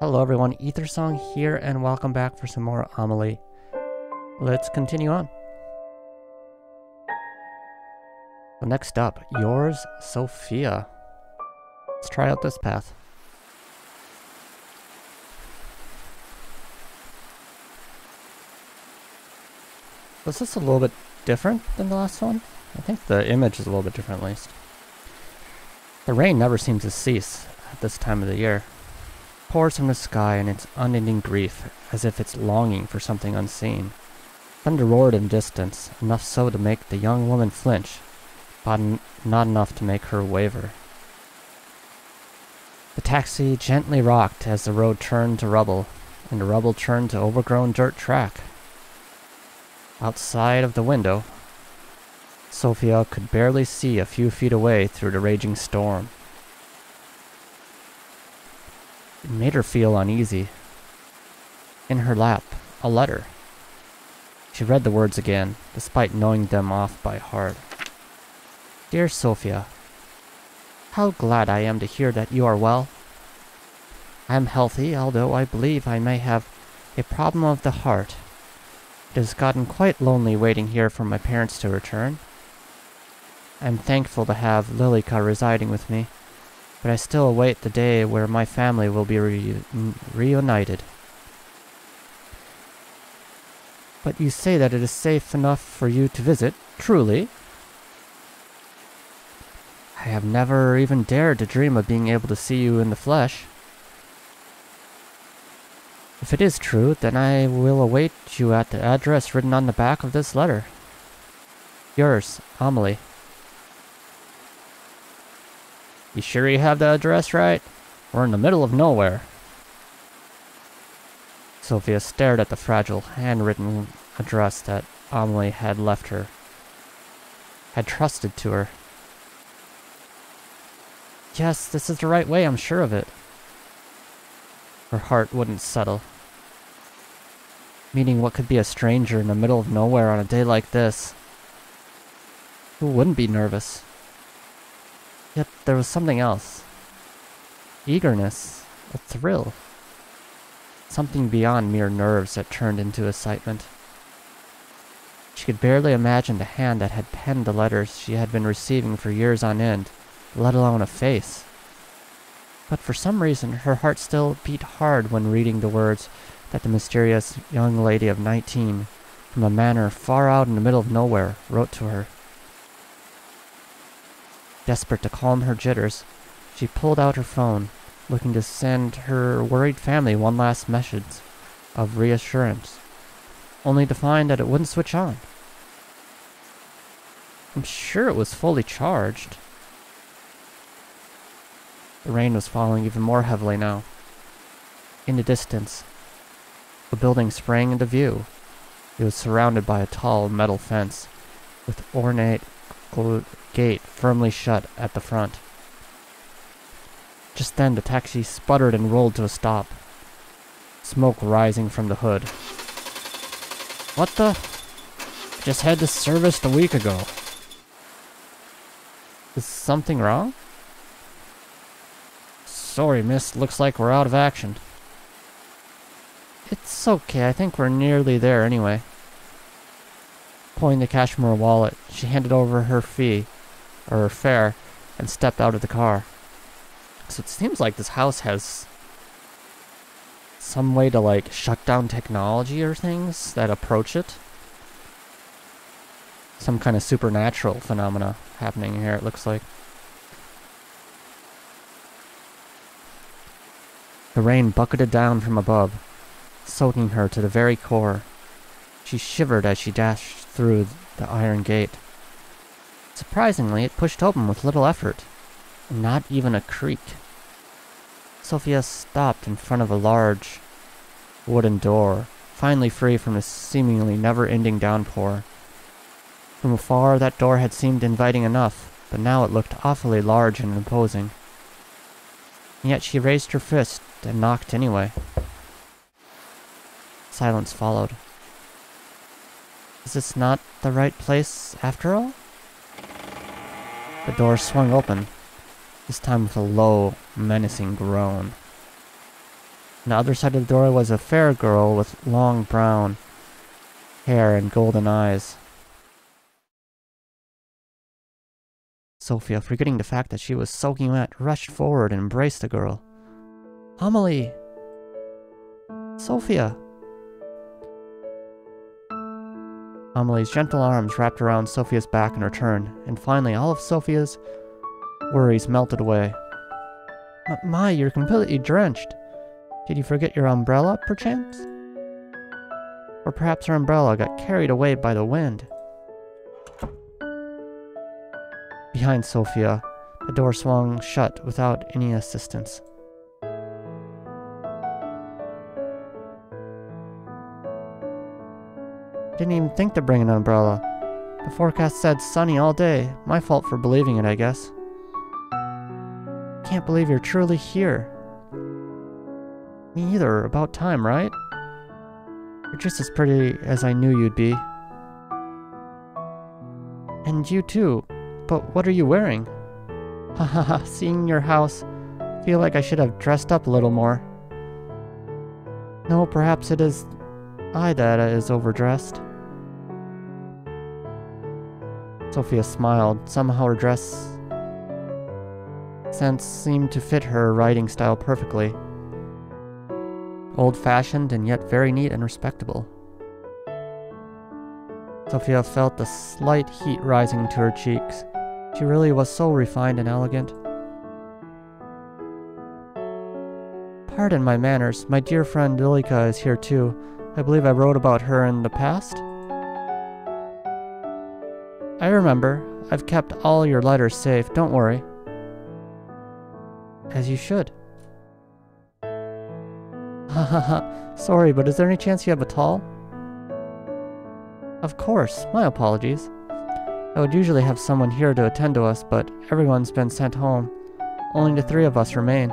Hello everyone, Ether Song here, and welcome back for some more Amelie. Let's continue on. So next up, yours, Sofia. Let's try out this path. Was this a little bit different than the last one? I think the image is a little bit different at least. The rain never seems to cease at this time of the year. Pours from the sky in its unending grief, as if it's longing for something unseen. Thunder roared in the distance, enough so to make the young woman flinch, but not enough to make her waver. The taxi gently rocked as the road turned to rubble, and the rubble turned to overgrown dirt track. Outside of the window, Sofia could barely see a few feet away through the raging storm. It made her feel uneasy. In her lap, a letter. She read the words again, despite knowing them off by heart. Dear Sofia, how glad I am to hear that you are well. I am healthy, although I believe I may have a problem of the heart. It has gotten quite lonely waiting here for my parents to return. I am thankful to have Lilika residing with me, but I still await the day where my family will be reunited. But you say that it is safe enough for you to visit, truly? I have never even dared to dream of being able to see you in the flesh. If it is true, then I will await you at the address written on the back of this letter. Yours, Amelie. You sure you have the address right? We're in the middle of nowhere. Sofia stared at the fragile, handwritten address that Amelie had left her, had trusted to her. Yes, this is the right way, I'm sure of it. Her heart wouldn't settle. Meeting what could be a stranger in the middle of nowhere on a day like this. Who wouldn't be nervous? Yet there was something else. Eagerness, a thrill. Something beyond mere nerves that turned into excitement. She could barely imagine the hand that had penned the letters she had been receiving for years on end, let alone a face. But for some reason, her heart still beat hard when reading the words that the mysterious young lady of 19, from a manor far out in the middle of nowhere, wrote to her. Desperate to calm her jitters, she pulled out her phone, looking to send her worried family one last message of reassurance, only to find that it wouldn't switch on. I'm sure it was fully charged. The rain was falling even more heavily now. In the distance, a building sprang into view. It was surrounded by a tall metal fence, with ornate gate firmly shut at the front. Just then the taxi sputtered and rolled to a stop, smoke rising from the hood. What the? I just had this serviced a week ago. Is something wrong? Sorry, miss. Looks like we're out of action. It's okay. I think we're nearly there anyway. Pulling the cash from her wallet, she handed over her fare, and stepped out of the car. So it seems like this house has some way to like shut down technology or things that approach it. Some kind of supernatural phenomena happening here, it looks like. The rain bucketed down from above, soaking her to the very core. She shivered as she dashed through the iron gate. Surprisingly, it pushed open with little effort, and not even a creak. Sofia stopped in front of a large wooden door, finally free from the seemingly never-ending downpour. From afar, that door had seemed inviting enough, but now it looked awfully large and imposing. And yet she raised her fist and knocked anyway. Silence followed. Is this not the right place after all? The door swung open, this time with a low, menacing groan. On the other side of the door was a fair girl with long brown hair and golden eyes. Sofia, forgetting the fact that she was soaking wet, rushed forward and embraced the girl. Amelie! Sofia! Amelie's gentle arms wrapped around Sofia's back in return, and finally all of Sofia's worries melted away. My, you're completely drenched. Did you forget your umbrella, perchance? Or perhaps her umbrella got carried away by the wind. Behind Sofia, the door swung shut without any assistance. Didn't even think to bring an umbrella. The forecast said sunny all day. My fault for believing it, I guess. Can't believe you're truly here. Me either. About time, right? You're just as pretty as I knew you'd be. And you too. But what are you wearing? Hahaha, seeing your house, feel like I should have dressed up a little more. No, perhaps it is I that is overdressed. Sofia smiled. Somehow her dress sense seemed to fit her writing style perfectly. Old-fashioned and yet very neat and respectable. Sofia felt the slight heat rising to her cheeks. She really was so refined and elegant. Pardon my manners. My dear friend Lilika is here too. I believe I wrote about her in the past. I remember. I've kept all your letters safe. Don't worry. As you should. Hahaha. Sorry, but is there any chance you have a towel? Of course. My apologies. I would usually have someone here to attend to us, but everyone's been sent home. Only the three of us remain.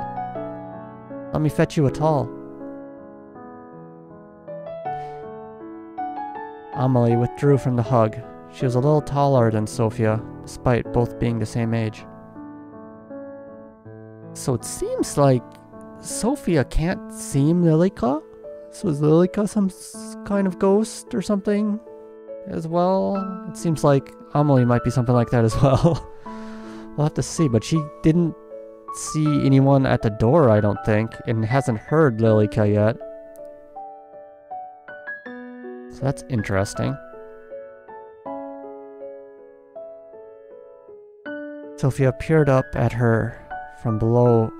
Let me fetch you a towel. Amelie withdrew from the hug. She was a little taller than Sofia, despite both being the same age. So it seems like Sofia can't see Lilika? So is Lilika some kind of ghost or something as well? It seems like Amelie might be something like that as well. We'll have to see, but she didn't see anyone at the door, I don't think, and hasn't heard Lilika yet. So that's interesting. Sofia peered up at her from below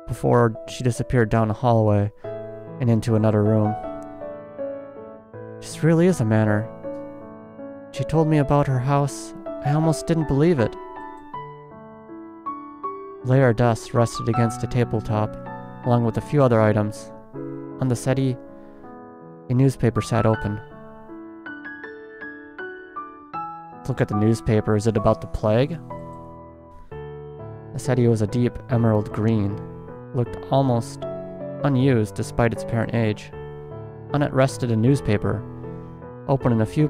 before she disappeared down a hallway and into another room. This really is a manor. She told me about her house. I almost didn't believe it. A layer of dust rested against the tabletop, along with a few other items. On the settee, a newspaper sat open. Let's look at the newspaper. Is it about the plague? The settee was a deep emerald green. Looked almost unused despite its apparent age. On it rested a newspaper. Open in a few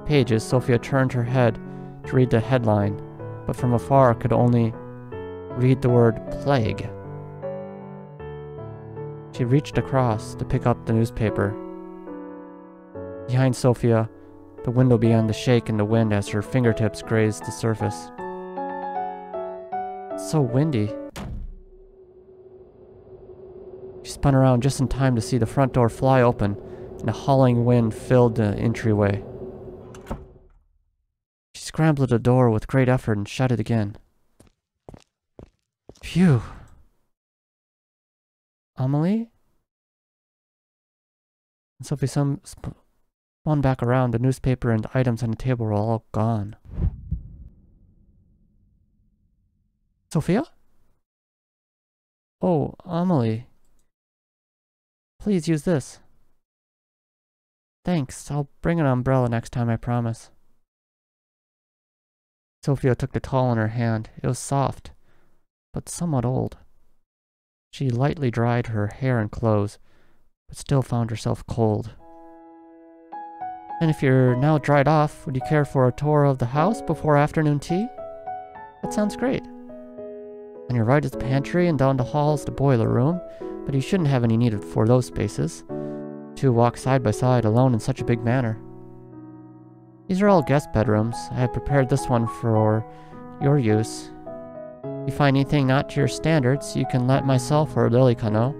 pages, Sofia turned her head to read the headline, but from afar could only read the word plague. She reached across to pick up the newspaper. Behind Sofia, the window began to shake in the wind as her fingertips grazed the surface. It's so windy. She spun around just in time to see the front door fly open, and a howling wind filled the entryway. She scrambled at the door with great effort and shut it again. Phew. Amelie? And Sophie spun back around. The newspaper and items on the table were all gone. Sofia? Oh, Amelie. Please use this. Thanks. I'll bring an umbrella next time, I promise. Sofia took the towel in her hand. It was soft, but somewhat old. She lightly dried her hair and clothes, but still found herself cold. And if you're now dried off, would you care for a tour of the house before afternoon tea? That sounds great. On your right is the pantry, and down the hall is the boiler room. but you shouldn't have any need for those spaces. Two walk side by side alone in such a big manner. These are all guest bedrooms. I have prepared this one for your use. If you find anything not to your standards, you can let myself or Lilika know.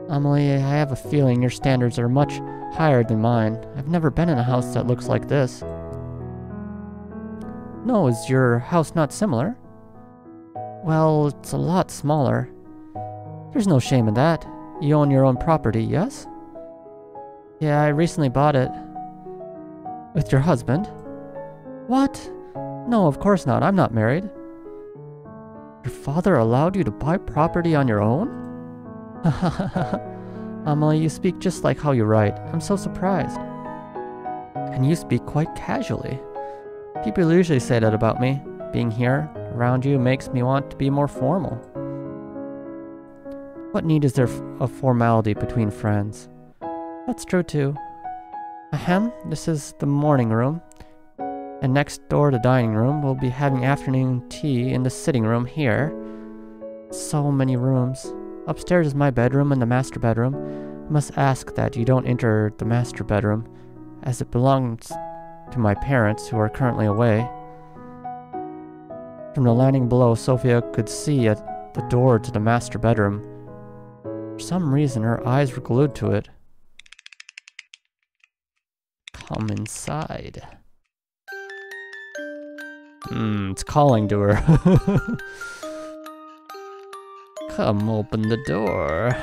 Amelie, I have a feeling your standards are much higher than mine. I've never been in a house that looks like this. No, is your house not similar? Well, it's a lot smaller. There's no shame in that. You own your own property, yes? Yeah, I recently bought it. With your husband? What? No, of course not. I'm not married. Your father allowed you to buy property on your own? Amelie, you speak just like how you write. I'm so surprised. And you speak quite casually. People usually say that about me. Being here, around you, makes me want to be more formal. What need is there of formality between friends? That's true too. Ahem, this is the morning room. And next door to the dining room, we'll be having afternoon tea in the sitting room here. So many rooms. Upstairs is my bedroom and the master bedroom. I must ask that you don't enter the master bedroom, as it belongs to my parents who are currently away. From the landing below, Sofia could see at the door to the master bedroom. For some reason, her eyes were glued to it. Come inside. It's calling to her. Come open the door.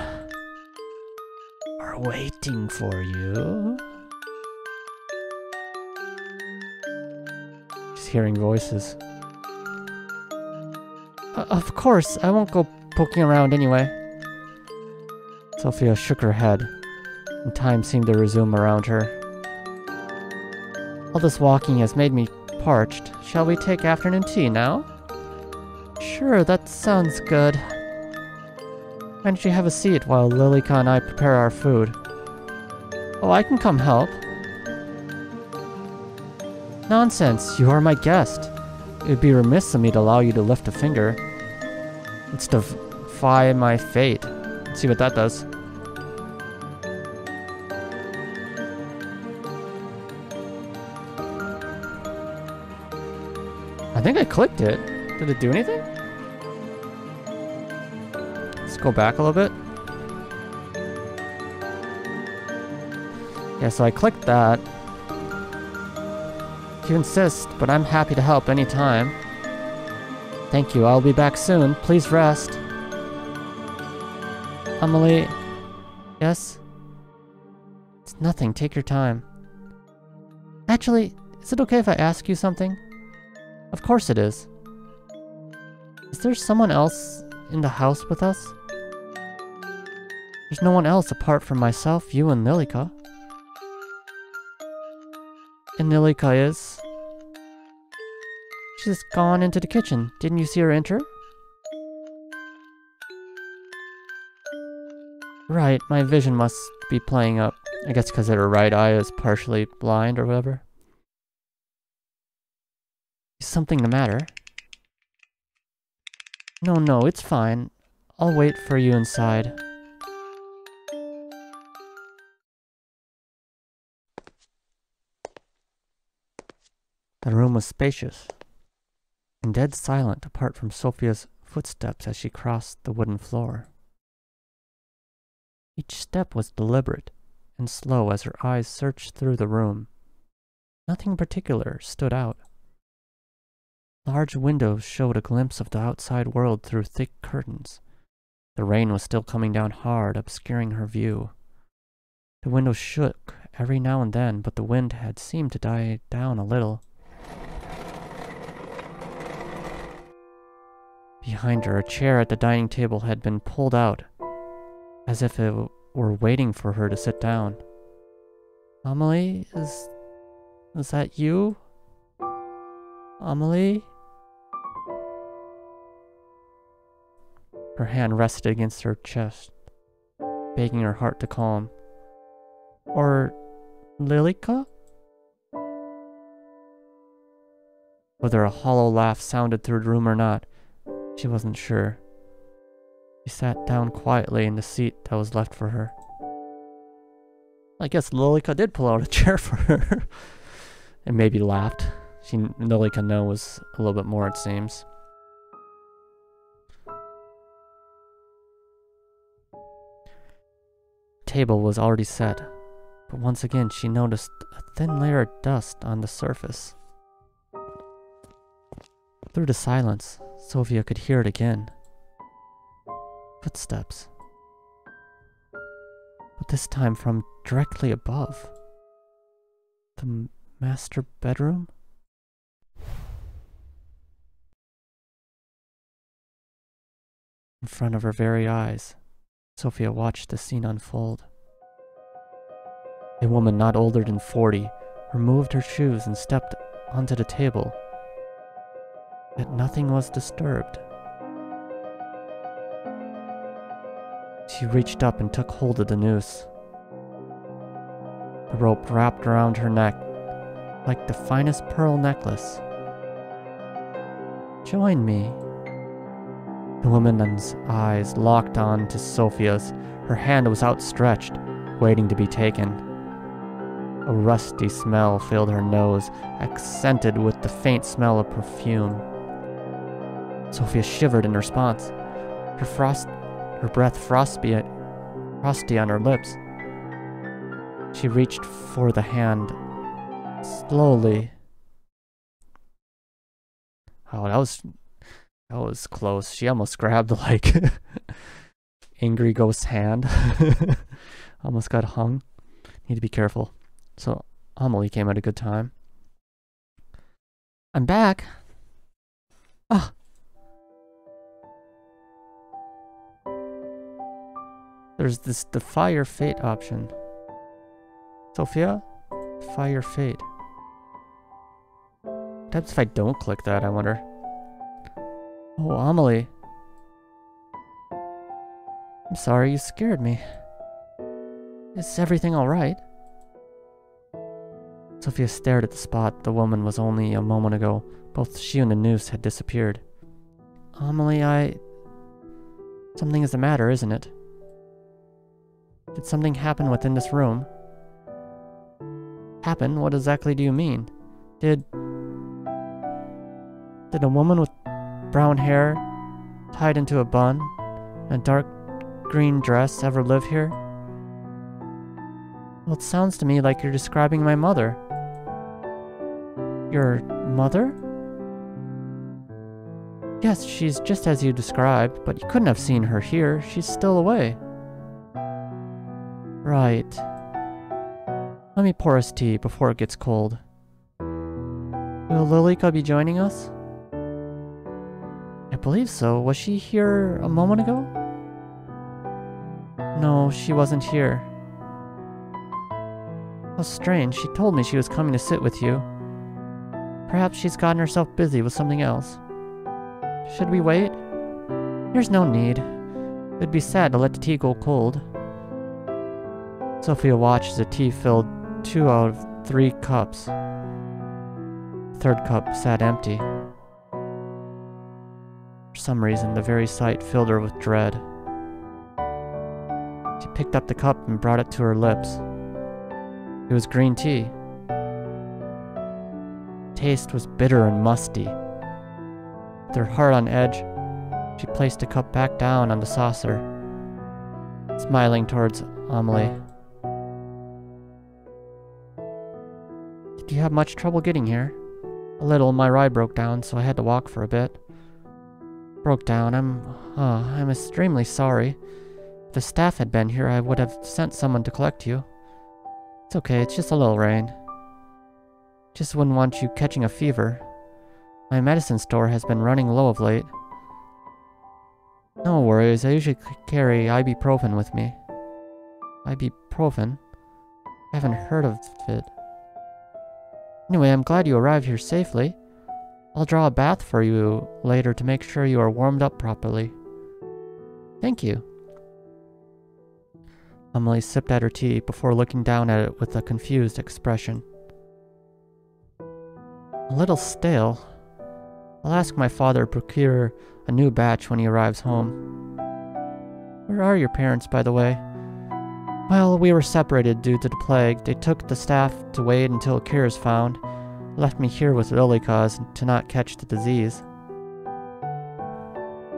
We're waiting for you. She's hearing voices. Of course, I won't go poking around anyway. Sofia shook her head, and time seemed to resume around her. All this walking has made me parched. Shall we take afternoon tea now? Sure, that sounds good. Why don't you have a seat while Lilika and I prepare our food? Oh, I can come help. Nonsense, you are my guest. It would be remiss of me to allow you to lift a finger. It's to defy my fate. Let's see what that does. I think I clicked it. Did it do anything? Let's go back a little bit. Yeah, so I clicked that. If you insist, but I'm happy to help anytime. Thank you, I'll be back soon. Please rest. Amelie. Yes? It's nothing, take your time. Actually, is it okay if I ask you something? Of course it is. Is there someone else in the house with us? There's no one else apart from myself, you, and Lilika. And Lilika is... She's gone into the kitchen. Didn't you see her enter? Right, my vision must be playing up. I guess because her right eye is partially blind or whatever. Is something the matter? No, it's fine. I'll wait for you inside. The room was spacious and dead silent apart from Sofia's footsteps as she crossed the wooden floor. Each step was deliberate and slow as her eyes searched through the room. Nothing particular stood out. Large windows showed a glimpse of the outside world through thick curtains. The rain was still coming down hard, obscuring her view. The windows shook every now and then, but the wind had seemed to die down a little. Behind her, a chair at the dining table had been pulled out, as if it were waiting for her to sit down. Amelie, is that you? Amelie? Her hand rested against her chest, begging her heart to calm. Or Lilika? Whether a hollow laugh sounded through the room or not, she wasn't sure. She sat down quietly in the seat that was left for her. I guess Lilika did pull out a chair for her. And maybe laughed. Lilika knows a little bit more, it seems. The table was already set, but once again she noticed a thin layer of dust on the surface. Through the silence, Sofia could hear it again. Footsteps. But this time from directly above. The master bedroom? In front of her very eyes, Sofia watched the scene unfold. A woman not older than 40 removed her shoes and stepped onto the table. Yet nothing was disturbed. She reached up and took hold of the noose. The rope wrapped around her neck like the finest pearl necklace. Join me. The woman's eyes locked on to Sofia's. Her hand was outstretched, waiting to be taken. A rusty smell filled her nose, accented with the faint smell of perfume. Sofia shivered in response, her breath frosty on her lips. She reached for the hand, slowly. Oh, that was close. She almost grabbed like angry ghost's hand. Almost got hung. Need to be careful. So Amelie came at a good time. I'm back. Ah. There's this defy your fate option. Sofia, defy your fate. What happens if I don't click that, I wonder? Oh, Amelie. I'm sorry, you scared me. Is everything alright? Sofia stared at the spot the woman was only a moment ago. Both she and the noose had disappeared. Amelie, something is the matter, isn't it? Did something happen within this room? Happen? What exactly do you mean? Did a woman with brown hair, tied into a bun, and a dark green dress ever live here? Well, it sounds to me like you're describing my mother. Your mother? Yes, she's just as you described, but you couldn't have seen her here. She's still away. Right. Let me pour us tea before it gets cold. Will Lilika be joining us? I believe so. Was she here a moment ago? No, she wasn't here. How strange. She told me she was coming to sit with you. Perhaps she's gotten herself busy with something else. Should we wait? There's no need. It'd be sad to let the tea go cold. Sofia watched as the tea filled 2 out of 3 cups. The third cup sat empty. For some reason, the very sight filled her with dread. She picked up the cup and brought it to her lips. It was green tea. The taste was bitter and musty. With her heart on edge, she placed the cup back down on the saucer, smiling towards Amelie. Did you have much trouble getting here? A little. My ride broke down, so I had to walk for a bit. Broke down. I'm extremely sorry. If the staff had been here, I would have sent someone to collect you. It's okay, it's just a little rain. Just wouldn't want you catching a fever. My medicine store has been running low of late. No worries, I usually carry ibuprofen with me. Ibuprofen? I haven't heard of it. Anyway, I'm glad you arrived here safely. I'll draw a bath for you later to make sure you are warmed up properly. Thank you. Amelie sipped at her tea before looking down at it with a confused expression. A little stale. I'll ask my father to procure a new batch when he arrives home. Where are your parents, by the way? Well, we were separated due to the plague. They took the staff to wait until a cure is found. Left me here with Lilika to not catch the disease.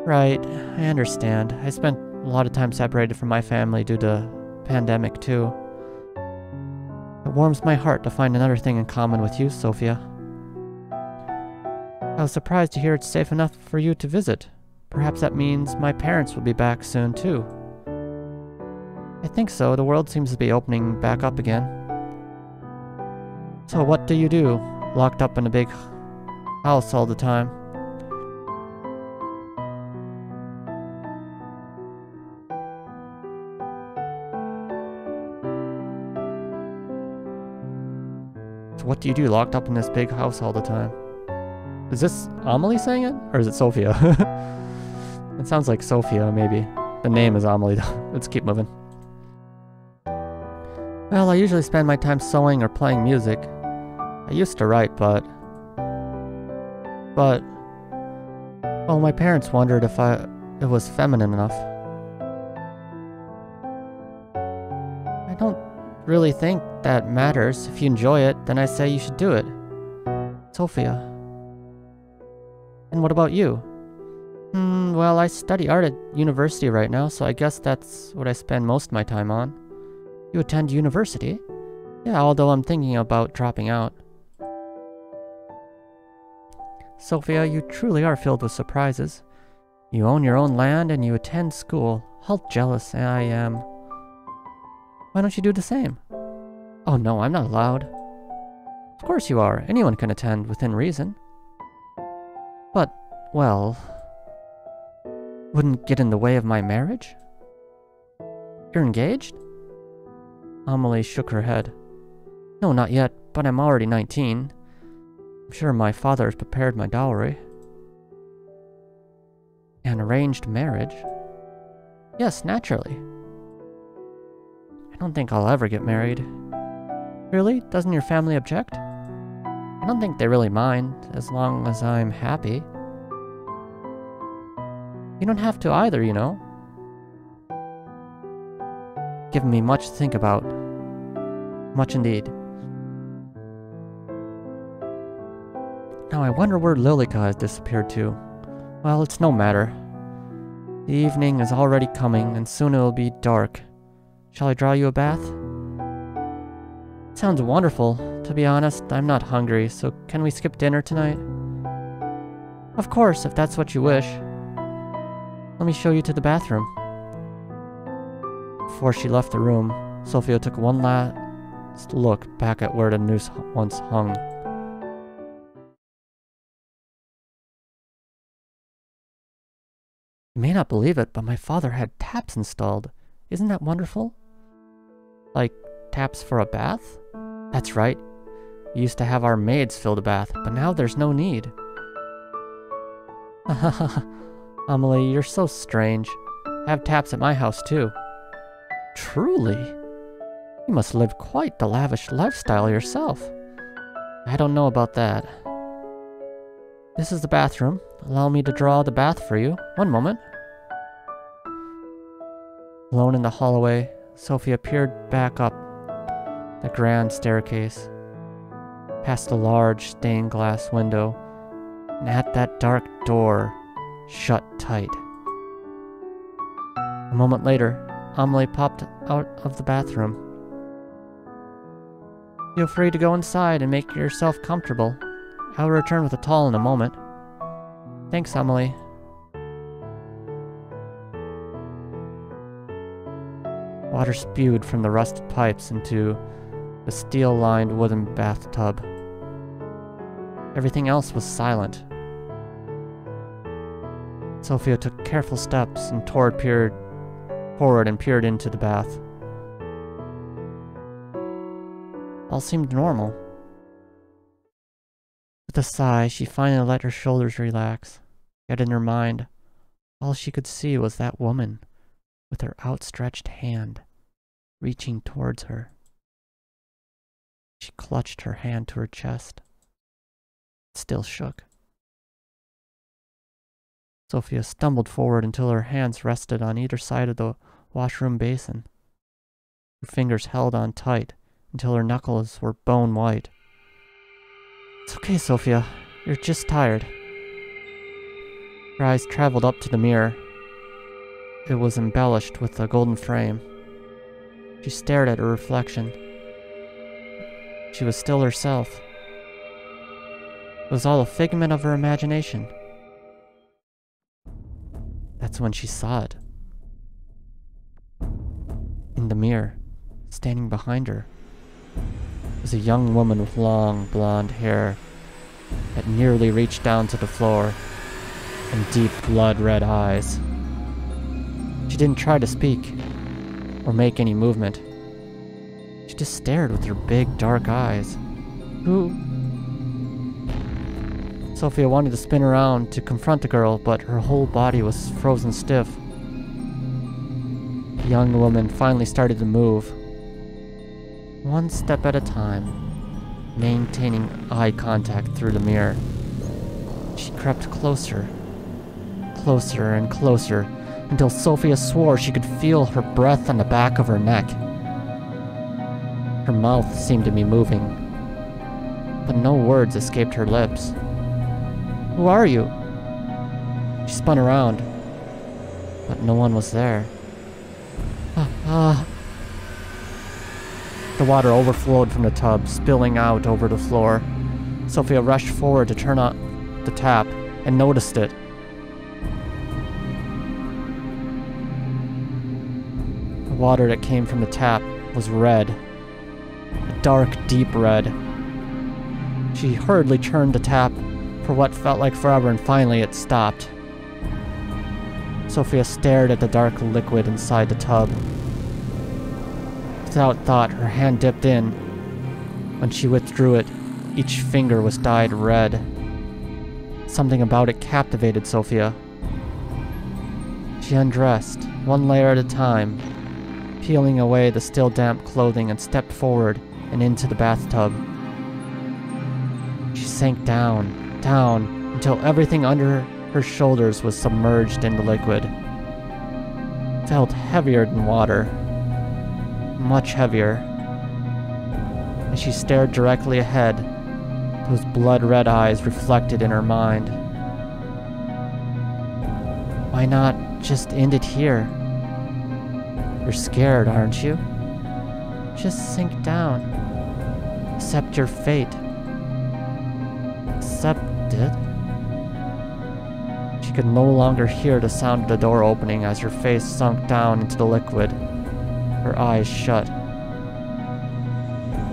Right, I understand. I spent a lot of time separated from my family due to pandemic too. It warms my heart to find another thing in common with you, Sofia. I was surprised to hear it's safe enough for you to visit. Perhaps that means my parents will be back soon too. I think so. The world seems to be opening back up again. So what do you do? Locked up in a big house all the time? So what do you do locked up in this big house all the time? Is this Amelie saying it? Or is it Sofia? It sounds like Sofia, maybe. The name is Amelie though. Let's keep moving. Well, I usually spend my time sewing or playing music. I used to write, but... Well, my parents wondered if it was feminine enough. I don't really think that matters. If you enjoy it, then I say you should do it. Sofia. And what about you? Well, I study art at university right now, so I guess that's what I spend most of my time on. You attend university? Yeah, although I'm thinking about dropping out. Sofia, you truly are filled with surprises. You own your own land and you attend school. How jealous I am. Why don't you do the same? Oh no, I'm not allowed. Of course you are. Anyone can attend within reason. But, well... wouldn't get in the way of my marriage? You're engaged? Amelie shook her head. No, not yet, but I'm already 19. I'm sure my father has prepared my dowry. An arranged marriage? Yes, naturally. I don't think I'll ever get married. Really? Doesn't your family object? I don't think they really mind, as long as I'm happy. You don't have to either, you know. Given me much to think about. Much indeed. Now I wonder where Lilika has disappeared to. Well, it's no matter. The evening is already coming, and soon it'll be dark. Shall I draw you a bath? Sounds wonderful. To be honest, I'm not hungry, so can we skip dinner tonight? Of course, if that's what you wish. Let me show you to the bathroom. Before she left the room, Sofia took one last look back at where the noose once hung. You may not believe it, but my father had taps installed. Isn't that wonderful? Like, taps for a bath? That's right. We used to have our maids fill the bath, but now there's no need. Amelie, you're so strange. I have taps at my house too. Truly? You must live quite the lavish lifestyle yourself. I don't know about that. This is the bathroom. Allow me to draw the bath for you. One moment. Alone in the hallway, Sofia peered back up the grand staircase, past the large stained glass window, and at that dark door, shut tight. A moment later, Amelie popped out of the bathroom. Feel free to go inside and make yourself comfortable. I'll return with a towel in a moment. Thanks, Amelie. Water spewed from the rusted pipes into the steel-lined wooden bathtub. Everything else was silent. Sofia took careful steps and peered forward and peered into the bath. All seemed normal. With a sigh, she finally let her shoulders relax. Yet in her mind, all she could see was that woman, with her outstretched hand, reaching towards her. She clutched her hand to her chest. It still shook. Sofia stumbled forward until her hands rested on either side of the washroom basin. Her fingers held on tight until her knuckles were bone white. "It's okay, Sofia. You're just tired." Her eyes traveled up to the mirror. It was embellished with a golden frame. She stared at her reflection. She was still herself. It was all a figment of her imagination. That's when she saw it. In the mirror, standing behind her, was a young woman with long blonde hair that nearly reached down to the floor and deep blood-red eyes. She didn't try to speak or make any movement. She just stared with her big dark eyes. Who? Sofia wanted to spin around to confront the girl, but her whole body was frozen stiff. The young woman finally started to move, one step at a time, maintaining eye contact through the mirror. She crept closer, closer and closer, until Sofia swore she could feel her breath on the back of her neck. Her mouth seemed to be moving, but no words escaped her lips. "Who are you?" She spun around, but no one was there. The water overflowed from the tub, spilling out over the floor. Sofia rushed forward to turn on the tap and noticed it. The water that came from the tap was red, a dark, deep red. She hurriedly turned the tap for what felt like forever, and finally it stopped. Sofia stared at the dark liquid inside the tub. Without thought, her hand dipped in. When she withdrew it, each finger was dyed red. Something about it captivated Sofia. She undressed, one layer at a time, peeling away the still damp clothing, and stepped forward and into the bathtub. She sank down, until everything under her shoulders was submerged in the liquid. It felt heavier than water. Much heavier. As she stared directly ahead, those blood-red eyes reflected in her mind. Why not just end it here? You're scared, aren't you? Just sink down. Accept your fate. Accept it? She could no longer hear the sound of the door opening as her face sunk down into the liquid, her eyes shut.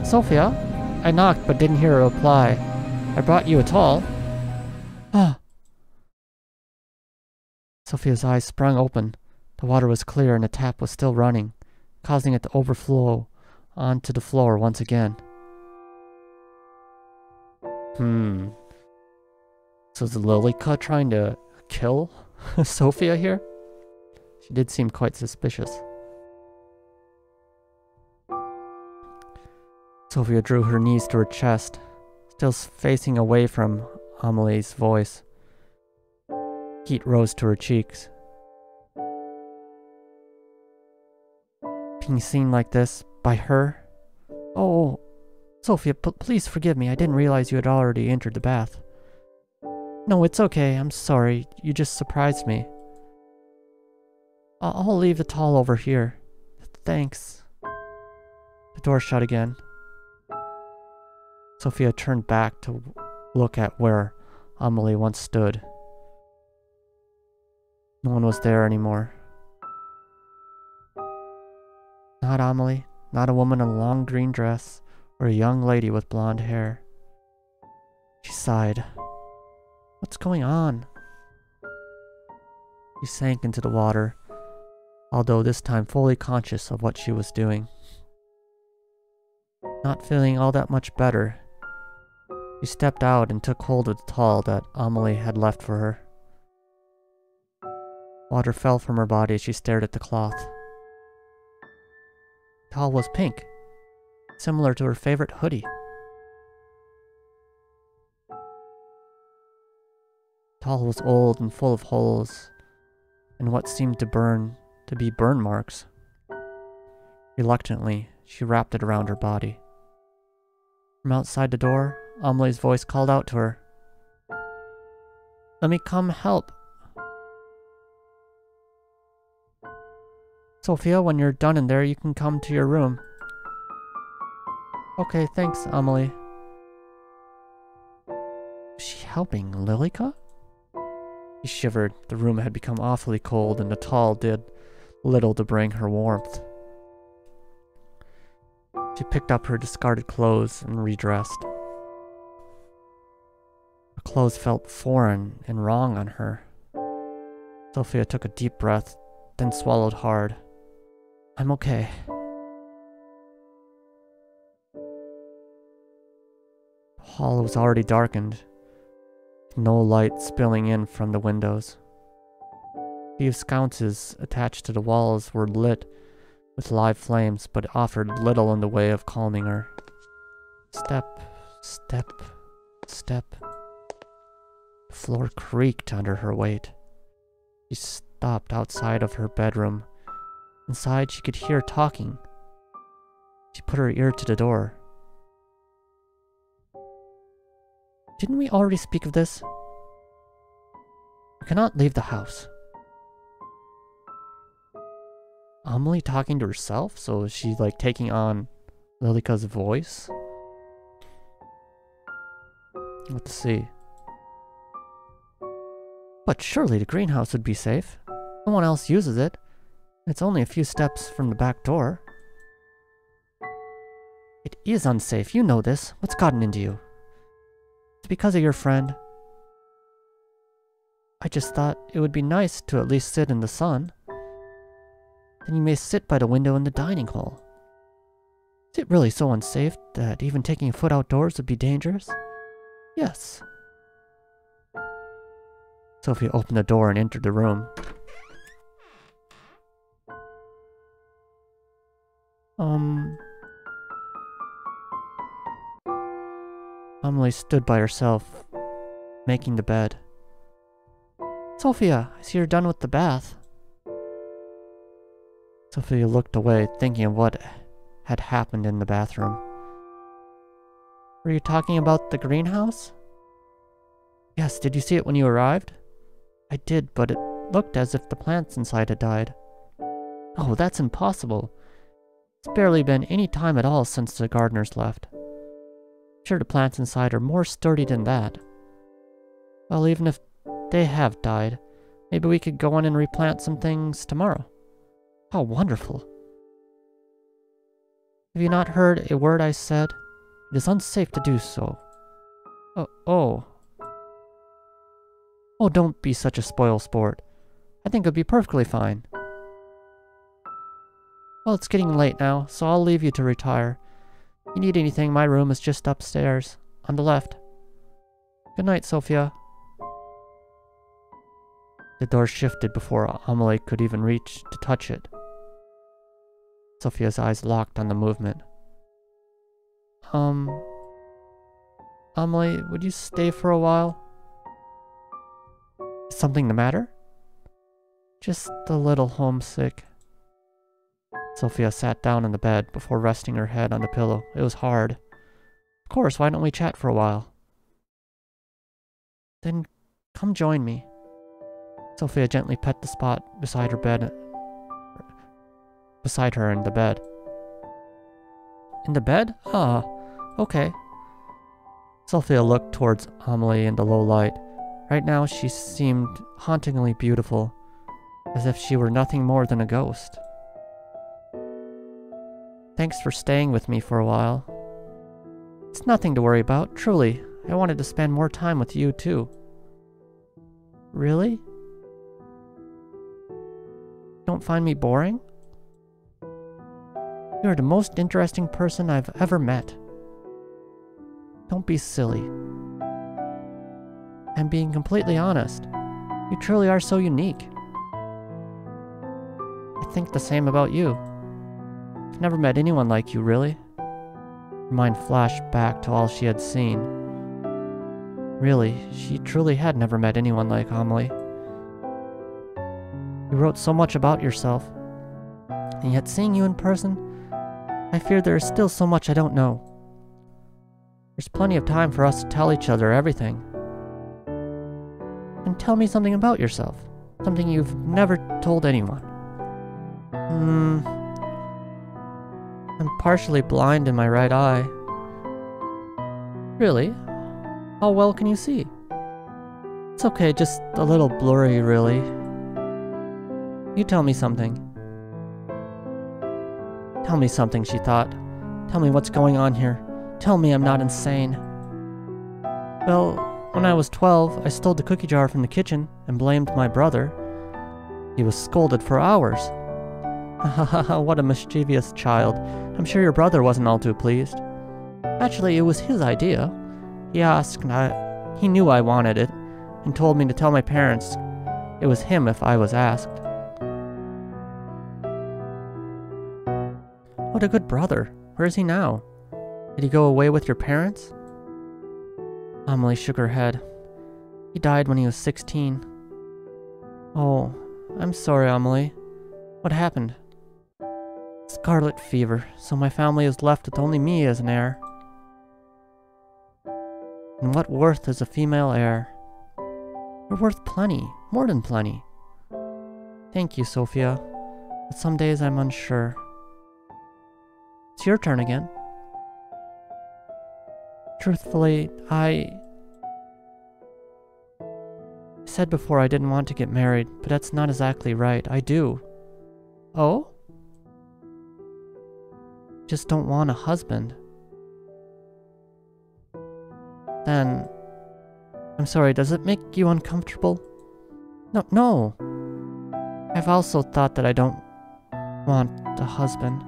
"Sofia?" I knocked but didn't hear a reply. "I brought you a towel." "Ah." Sofia's eyes sprung open. The water was clear and the tap was still running, causing it to overflow onto the floor once again. So is Lilika trying to kill Sofia here? She did seem quite suspicious. Sofia drew her knees to her chest, still facing away from Amelie's voice. Heat rose to her cheeks. Being seen like this by her? Oh, Sofia, please forgive me. I didn't realize you had already entered the bath. No, it's okay. I'm sorry. You just surprised me. I'll leave the towel over here. Thanks. The door shut again. Sofia turned back to look at where Amelie once stood. No one was there anymore. Not Amelie, not a woman in a long green dress, or a young lady with blonde hair. She sighed. What's going on? She sank into the water, although this time fully conscious of what she was doing. Not feeling all that much better, she stepped out and took hold of the towel that Amelie had left for her. Water fell from her body as she stared at the cloth. The towel was pink, similar to her favorite hoodie. The towel was old and full of holes, and what seemed to be burn marks. Reluctantly, she wrapped it around her body. From outside the door, Amelie's voice called out to her. "Let me come help." "Sofia, when you're done in there, you can come to your room." "Okay, thanks, Amelie." Was she helping Lilika? She shivered. The room had become awfully cold, and the towel did little to bring her warmth. She picked up her discarded clothes and redressed. Her clothes felt foreign and wrong on her. Sofia took a deep breath, then swallowed hard. "I'm okay." The hall was already darkened, with no light spilling in from the windows. A few sconces attached to the walls were lit with live flames, but offered little in the way of calming her. Step, step, step. The floor creaked under her weight. She stopped outside of her bedroom. Inside, she could hear talking. She put her ear to the door. "Didn't we already speak of this? We cannot leave the house." Amelie talking to herself? So is she like taking on Lilika's voice? Let's see. "But surely the greenhouse would be safe. No one else uses it. It's only a few steps from the back door." "It is unsafe, you know this. What's gotten into you?" "It's because of your friend. I just thought it would be nice to at least sit in the sun. Then you may sit by the window in the dining hall. Is it really so unsafe that even taking a foot outdoors would be dangerous?" "Yes." Sofia opened the door and entered the room. Amelie stood by herself, making the bed. "Sofia, I see you're done with the bath." Sofia looked away, thinking of what had happened in the bathroom. "Were you talking about the greenhouse?" "Yes, did you see it when you arrived?" "I did, but it looked as if the plants inside had died." "Oh, that's impossible. It's barely been any time at all since the gardeners left. I'm sure the plants inside are more sturdy than that." "Well, even if they have died, maybe we could go in and replant some things tomorrow." "How wonderful." "Have you not heard a word I said? It is unsafe to do so." Oh, don't be such a spoil sport. I think it'll be perfectly fine." "Well, it's getting late now, so I'll leave you to retire. If you need anything, my room is just upstairs, on the left. Good night, Sofia." The door shifted before Amelie could even reach to touch it. Sofia's eyes locked on the movement. Amelie, would you stay for a while?" "Is something the matter?" "Just a little homesick." Sofia sat down on the bed before resting her head on the pillow. It was hard. "Of course, why don't we chat for a while?" "Then come join me." Sofia gently pet the spot beside her in the bed. "In the bed? Ah, okay." Sofia looked towards Amelie in the low light. Right now she seemed hauntingly beautiful, as if she were nothing more than a ghost. "Thanks for staying with me for a while." "It's nothing to worry about, truly. I wanted to spend more time with you, too." "Really? Don't find me boring?" "You're the most interesting person I've ever met." "Don't be silly. I'm being completely honest. You truly are so unique." "I think the same about you. I've never met anyone like you, really." Her mind flashed back to all she had seen. Really, she truly had never met anyone like Amelie. You wrote so much about yourself, and yet seeing you in person, I fear there is still so much I don't know. There's plenty of time for us to tell each other everything. And tell me something about yourself, something you've never told anyone. I'm partially blind in my right eye. Really? How well can you see? It's okay, just a little blurry, really. You tell me something. Tell me something, she thought. Tell me what's going on here. Tell me I'm not insane. Well, when I was 12, I stole the cookie jar from the kitchen and blamed my brother. He was scolded for hours. What a mischievous child. I'm sure your brother wasn't all too pleased. Actually, it was his idea. He asked, he knew I wanted it, and told me to tell my parents it was him if I was asked. What a good brother. Where is he now? Did he go away with your parents? Amelie shook her head. He died when he was 16. Oh, I'm sorry, Amelie. What happened? Scarlet fever, so my family is left with only me as an heir. And what worth is a female heir? You're worth plenty, more than plenty. Thank you, Sofia, but some days I'm unsure. It's your turn again. Truthfully, I said before I didn't want to get married, but that's not exactly right. I do. Oh? Just don't want a husband. Then, I'm sorry, does it make you uncomfortable? No. I've also thought that I don't want a husband.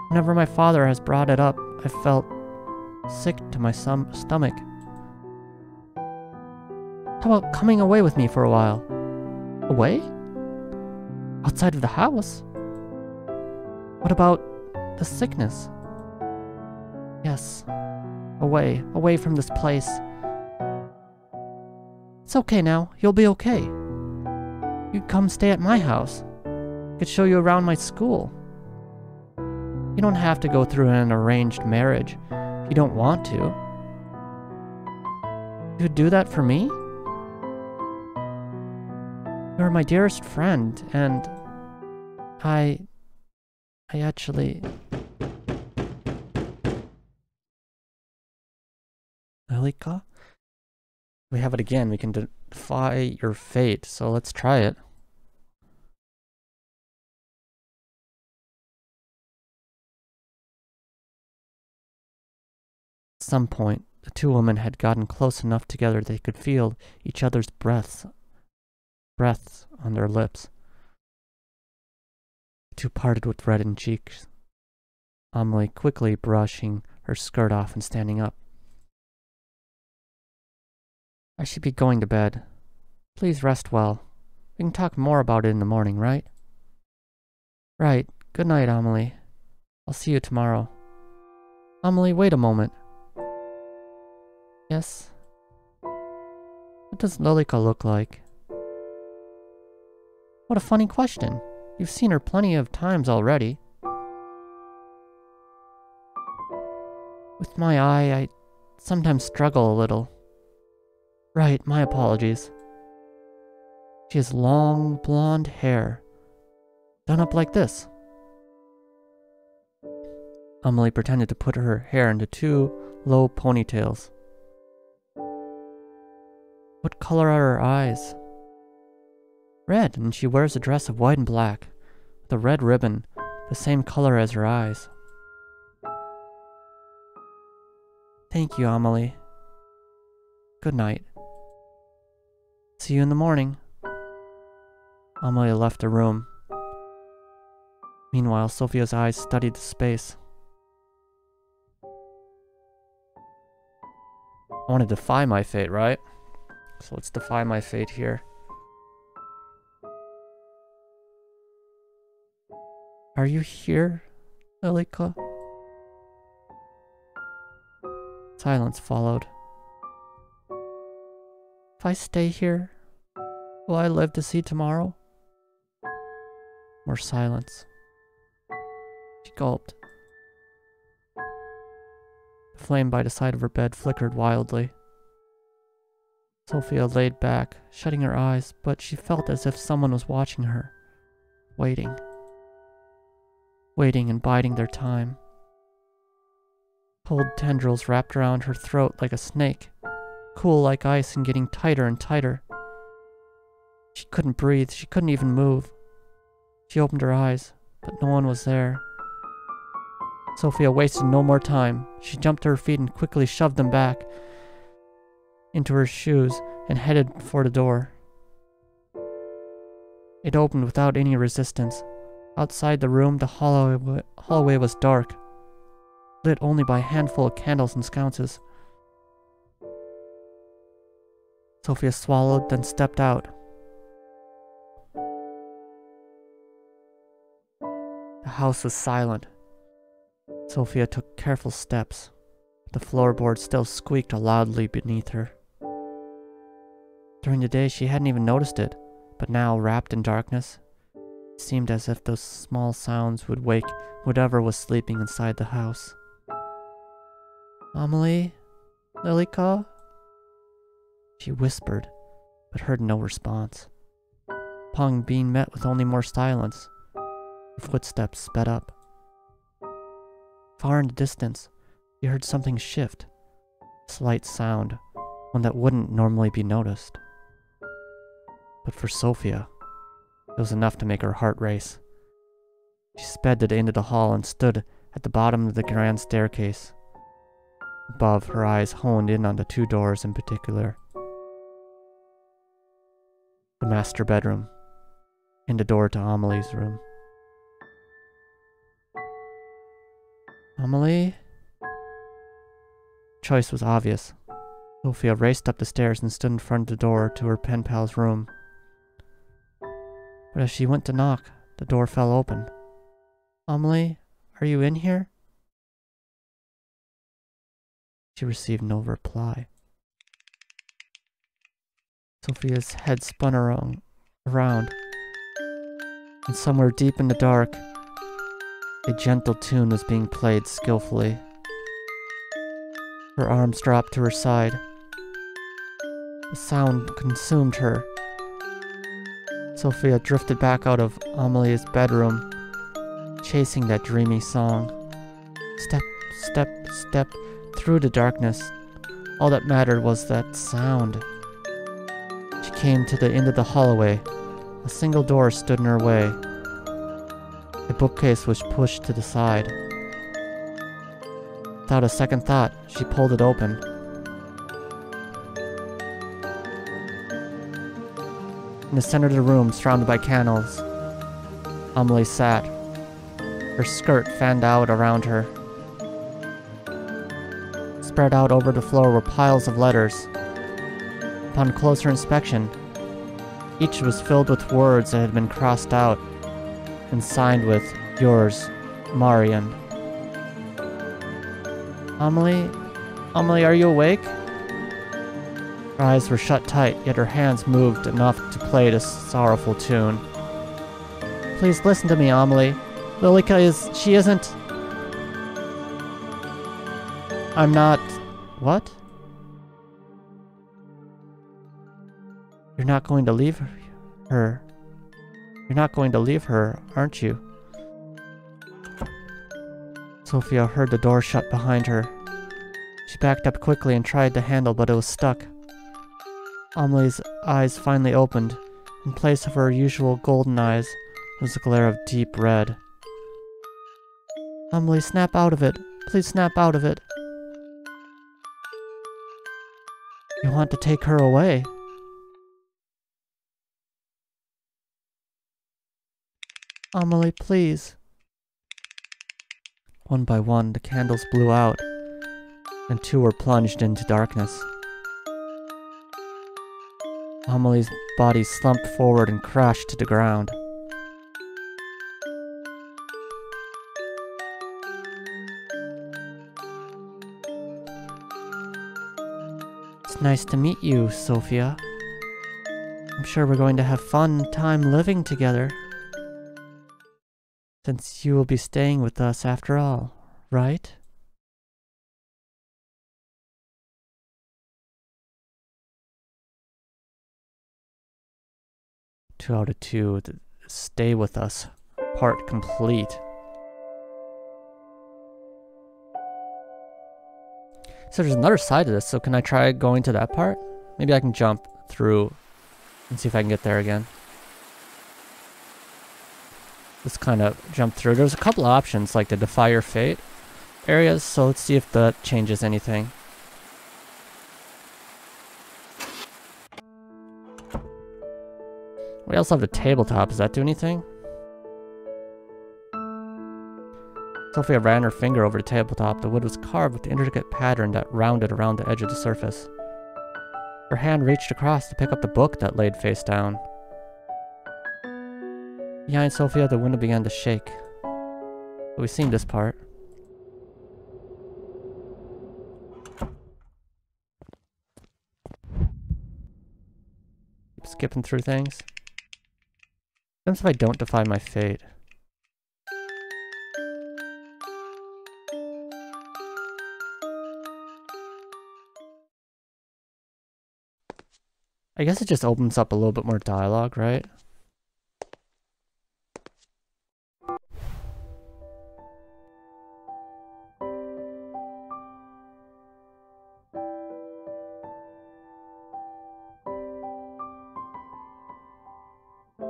Whenever my father has brought it up, I felt sick to my stomach. How about coming away with me for a while? Away? Outside of the house? What about the sickness? Yes. Away from this place. It's okay now. You'll be okay. You come stay at my house. I could show you around my school. You don't have to go through an arranged marriage if you don't want to. You'd do that for me? You're my dearest friend, and I actually... Lilika? We have it again. We can defy your fate, so let's try it. At some point, the two women had gotten close enough together they could feel each other's breaths on their lips. The two parted with reddened cheeks, Amelie quickly brushing her skirt off and standing up. I should be going to bed. Please rest well. We can talk more about it in the morning, right? Right. Good night, Amelie. I'll see you tomorrow. Amelie, wait a moment. Yes? What does Lilika look like? What a funny question. You've seen her plenty of times already. With my eye, I sometimes struggle a little. Right, my apologies. She has long, blonde hair, done up like this. Amelie pretended to put her hair into two low ponytails. What color are her eyes? Red, and she wears a dress of white and black, with a red ribbon, the same color as her eyes. Thank you, Amelie. Good night. See you in the morning. Amelie left the room. Meanwhile, Sofia's eyes studied the space. I want to defy my fate, right? So let's defy my fate here. Are you here, Lilika? Silence followed. If I stay here, will I live to see tomorrow? More silence. She gulped. The flame by the side of her bed flickered wildly. Sofia laid back, shutting her eyes, but she felt as if someone was watching her, waiting. Waiting and biding their time. Cold tendrils wrapped around her throat like a snake, cool like ice and getting tighter and tighter. She couldn't breathe, she couldn't even move. She opened her eyes, but no one was there. Sofia wasted no more time. She jumped to her feet and quickly shoved them back into her shoes and headed for the door. It opened without any resistance. Outside the room, the hallway was dark, lit only by a handful of candles and sconces. Sofia swallowed, then stepped out. The house was silent. Sofia took careful steps. The floorboard still squeaked loudly beneath her. During the day, she hadn't even noticed it, but now, wrapped in darkness, it seemed as if those small sounds would wake whatever was sleeping inside the house. Amelie? Lilika? She whispered, but heard no response. Upon being met with only more silence, her footsteps sped up. Far in the distance, she heard something shift, a slight sound, one that wouldn't normally be noticed. But for Sofia, it was enough to make her heart race. She sped to the end of the hall and stood at the bottom of the grand staircase. Above, her eyes honed in on the two doors in particular. The master bedroom, and the door to Amelie's room. Amelie? Choice was obvious. Sofia raced up the stairs and stood in front of the door to her pen pal's room. But as she went to knock, the door fell open. Amelie, are you in here? She received no reply. Sofia's head spun around, and somewhere deep in the dark, a gentle tune was being played skillfully. Her arms dropped to her side. The sound consumed her. Sofia drifted back out of Amelie's bedroom, chasing that dreamy song. Step, step, step through the darkness. All that mattered was that sound. She came to the end of the hallway. A single door stood in her way. A bookcase was pushed to the side. Without a second thought, she pulled it open. In the center of the room, surrounded by candles, Amelie sat. Her skirt fanned out around her. Spread out over the floor were piles of letters. Upon closer inspection, each was filled with words that had been crossed out and signed with, "Yours, Marian." Amelie? Amelie, are you awake? Her eyes were shut tight, yet her hands moved enough to play this sorrowful tune. Please listen to me, Amelie. Lilika she isn't... I'm not... What? You're not going to leave her. You're not going to leave her, aren't you? Sofia heard the door shut behind her. She backed up quickly and tried the handle, but it was stuck. Amelie's eyes finally opened. In place of her usual golden eyes, was a glare of deep red. Amelie, snap out of it. Please snap out of it. You want to take her away? Amelie, please. One by one, the candles blew out, and two were plunged into darkness. Amelie's body slumped forward and crashed to the ground. It's nice to meet you, Sofia. I'm sure we're going to have fun time living together. Since you will be staying with us after all, right? Two out of two. Stay with us. Part complete. So there's another side to this, so can I try going to that part? Maybe I can jump through and see if I can get there again. Just kind of jump through. There's a couple of options, like the Defy Your Fate areas, so let's see if that changes anything. We also have the tabletop. Does that do anything? Sofia ran her finger over the tabletop. The wood was carved with the intricate pattern that rounded around the edge of the surface. Her hand reached across to pick up the book that laid face down. Behind Sofia, the window began to shake. But we've seen this part. Keep skipping through things. What if I don't defy my fate? I guess it just opens up a little bit more dialogue, right?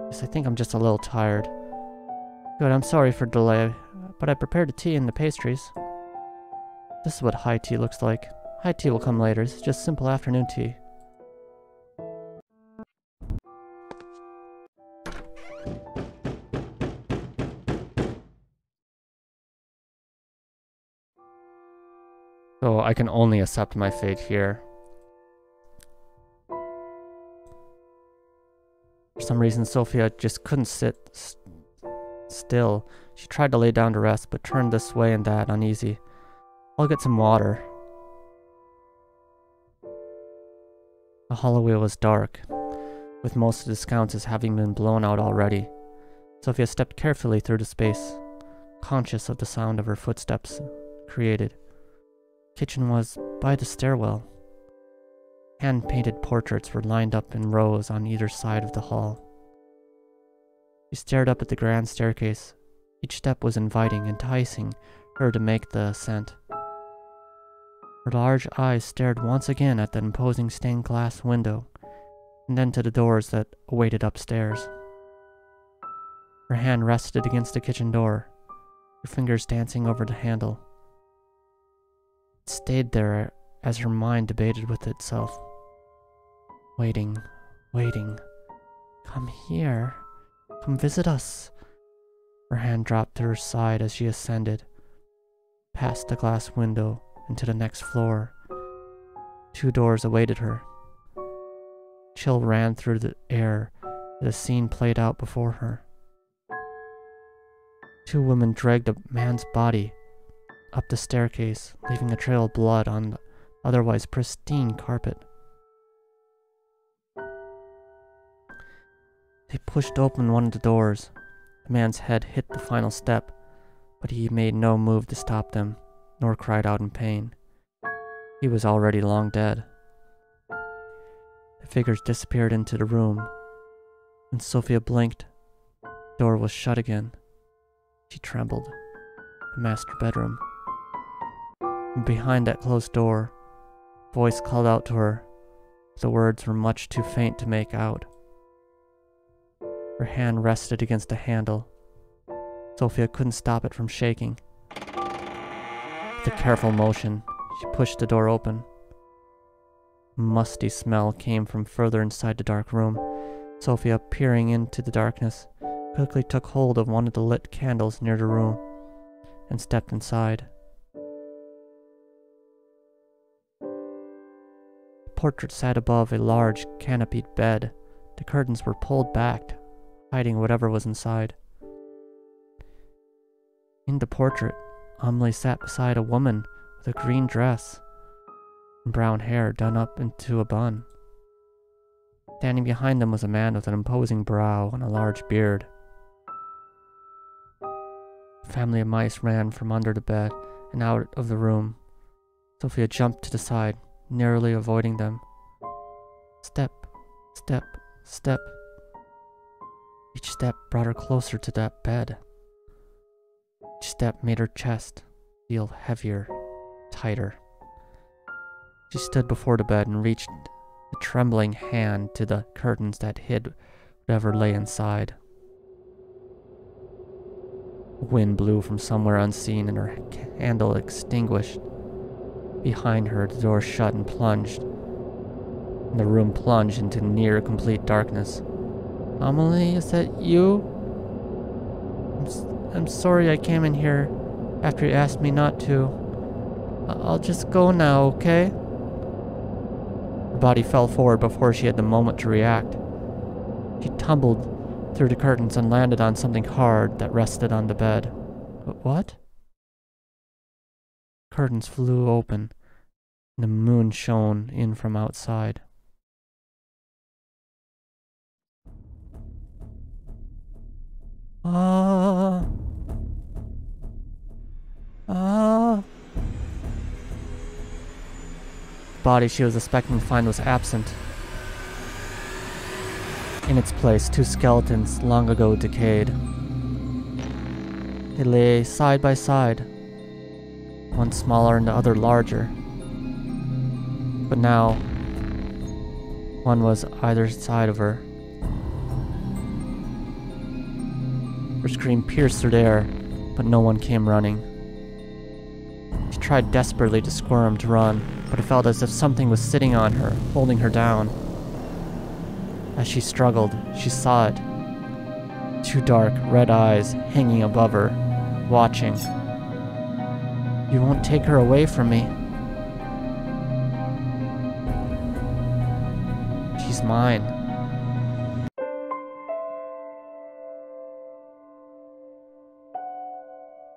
Yes, I think I'm just a little tired. Good, I'm sorry for delay, but I prepared the tea and the pastries. This is what high tea looks like. High tea will come later. It's just simple afternoon tea. So I can only accept my fate here. For some reason, Sofia just couldn't sit still. She tried to lay down to rest, but turned this way and that, uneasy. I'll get some water. The hallway was dark, with most of the sconces having been blown out already. Sofia stepped carefully through the space, conscious of the sound of her footsteps created. The kitchen was by the stairwell. Hand-painted portraits were lined up in rows on either side of the hall. She stared up at the grand staircase. Each step was inviting, enticing her to make the ascent. Her large eyes stared once again at the imposing stained glass window, and then to the doors that awaited upstairs. Her hand rested against the kitchen door, her fingers dancing over the handle. It stayed there as her mind debated with itself. Waiting, waiting. Come here. Come visit us. Her hand dropped to her side as she ascended, past the glass window, into the next floor. 2 doors awaited her. Chill ran through the air as the scene played out before her. 2 women dragged a man's body up the staircase, leaving a trail of blood on the otherwise pristine carpet. They pushed open one of the doors. The man's head hit the final step, but he made no move to stop them, nor cried out in pain. He was already long dead. The figures disappeared into the room. When Sofia blinked, the door was shut again. She trembled. The master bedroom. From behind that closed door, a voice called out to her. The words were much too faint to make out. Her hand rested against the handle. Sofia couldn't stop it from shaking. With a careful motion, she pushed the door open. A musty smell came from further inside the dark room. Sofia, peering into the darkness, quickly took hold of one of the lit candles near the room and stepped inside. The portrait sat above a large canopied bed. The curtains were pulled back, hiding whatever was inside. In the portrait, Amelie sat beside a woman with a green dress and brown hair done up into a bun. Standing behind them was a man with an imposing brow and a large beard. A family of mice ran from under the bed and out of the room. Sofia jumped to the side, narrowly avoiding them. Step, step, step. Each step brought her closer to that bed. Each step made her chest feel heavier, tighter. She stood before the bed and reached a trembling hand to the curtains that hid whatever lay inside. Wind blew from somewhere unseen and her candle extinguished. Behind her, the door shut and plunged. And the room plunged into near complete darkness. Amelie, is that you? I'm sorry I came in here after you asked me not to. I'll just go now, okay? Her body fell forward before she had the moment to react. She tumbled through the curtains and landed on something hard that rested on the bed. What? Curtains flew open, and the moon shone in from outside. The body she was expecting to find was absent. In its place, two skeletons, long ago decayed. They lay side by side, one smaller and the other larger. But now, one was either side of her. Her scream pierced through the air, but no one came running. She tried desperately to squirm, to run, but it felt as if something was sitting on her, holding her down. As she struggled, she saw it. Two dark, red eyes hanging above her, watching. You won't take her away from me. She's mine.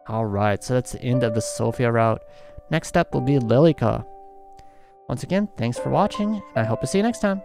Alright, so that's the end of the Sofia route. Next up will be Lilika. Once again, thanks for watching, and I hope to see you next time.